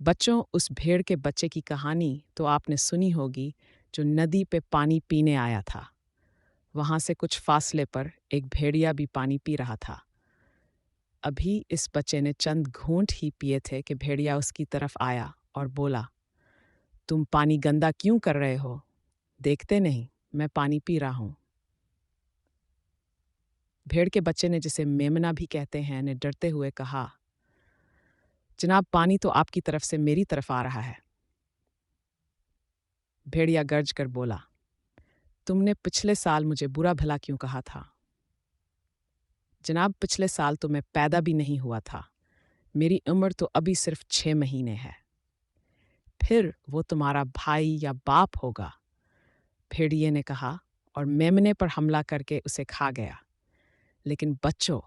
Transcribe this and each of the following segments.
बच्चों, उस भेड़ के बच्चे की कहानी तो आपने सुनी होगी, जो नदी पे पानी पीने आया था। वहां से कुछ फासले पर एक भेड़िया भी पानी पी रहा था। अभी इस बच्चे ने चंद घूंट ही पिए थे कि भेड़िया उसकी तरफ आया और बोला, तुम पानी गंदा क्यों कर रहे हो? देखते नहीं, मैं पानी पी रहा हूं। भेड़ के बच्चे ने, जिसे मेमना भी कहते हैं, ने डरते हुए कहा, जनाब, पानी तो आपकी तरफ से मेरी तरफ आ रहा है। भेड़िया गर्ज कर बोला, तुमने पिछले साल मुझे बुरा भला क्यों कहा था? जनाब, पिछले साल तो मैं पैदा भी नहीं हुआ था। मेरी उम्र तो अभी सिर्फ 6 महीने है। फिर वो तुम्हारा भाई या बाप होगा, भेड़िए ने कहा, और मेमने पर हमला करके उसे खा गया। लेकिन बच्चों,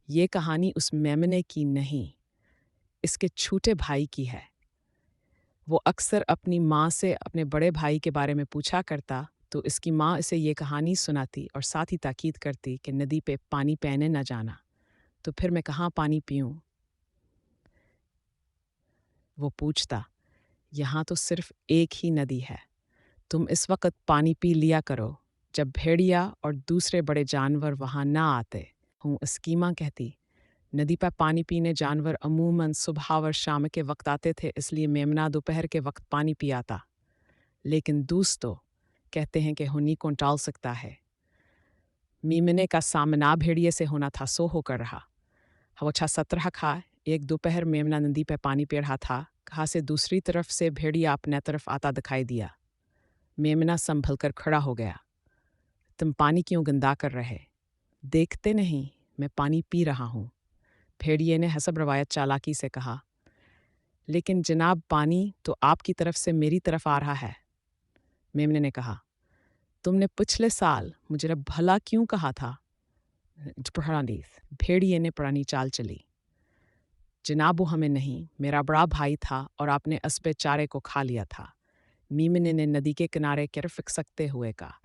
ये कहानी उस मेमने की नहीं, इसके छोटे भाई की है। वो अक्सर अपनी माँ से अपने बड़े भाई के बारे में पूछा करता, तो इसकी माँ इसे ये कहानी सुनाती और साथ ही ताकीद करती कि नदी पे पानी पीने न जाना। तो फिर मैं कहाँ पानी पीऊँ? वो पूछता, यहाँ तो सिर्फ एक ही नदी है। तुम इस वक्त पानी पी लिया करो, जब भेड़िया और दूसरे बड़े जानवर वहां ना आते। हूँ स्कीमा कहती, नदी पर पानी पीने जानवर अमूमन सुबह और शाम के वक्त आते थे, इसलिए मेमना दोपहर के वक्त पानी पी आता। लेकिन दोस्तों कहते हैं कि हुनी कौन टाल सकता है। मीमने का सामना भेड़िए से होना था, सो होकर रहा। वो 17 खा, एक दोपहर मेमना नदी पर पानी पी रहा था, कहाँ से दूसरी तरफ से भेड़िया अपने तरफ आता दिखाई दिया। मेमना संभल कर खड़ा हो गया। तुम पानी क्यों गंदा कर रहे? देखते नहीं, मैं पानी पी रहा हूँ, भेड़िए ने हसब रवायत चालाकी से कहा। लेकिन जनाब, पानी तो आपकी तरफ से मेरी तरफ आ रहा है, मेमने ने कहा। तुमने पिछले साल मुझे भला क्यों कहा था? भेड़िए ने पुरानी चाल चली। जनाब, वो हमें नहीं, मेरा बड़ा भाई था और आपने उस बेचारे को खा लिया था। मीमने ने नदी के किनारे कर फिक सकते हुए कहा,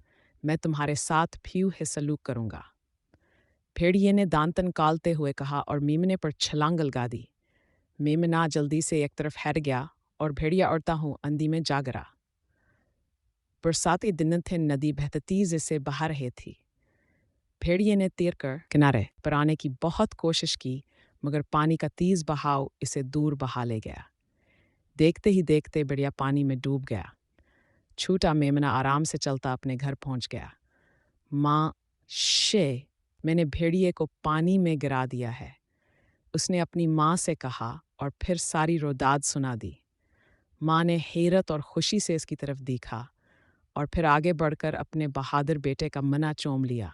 मैं तुम्हारे साथ भी है सलूक करूंगा। भेड़िए ने दांत निकालते हुए कहा और मेमने पर छलांग लगा दी। मेमना जल्दी से एक तरफ हट गया और भेड़िया उड़ता हूँ अंधी में जा गिरा। बरसाती दिन थे, नदी बहती तेजी से बहा रही थी। भेड़िए ने तैर कर किनारे पर आने की बहुत कोशिश की, मगर पानी का तेज बहाव इसे दूर बहा ले गया। देखते ही देखते भेड़िया पानी में डूब गया। छोटा मेमना आराम से चलता अपने घर पहुंच गया। माँ शे, मैंने भेड़िए को पानी में गिरा दिया है, उसने अपनी माँ से कहा और फिर सारी रोदाद सुना दी। माँ ने हैरत और खुशी से इसकी तरफ देखा और फिर आगे बढ़कर अपने बहादुर बेटे का मना चूम लिया।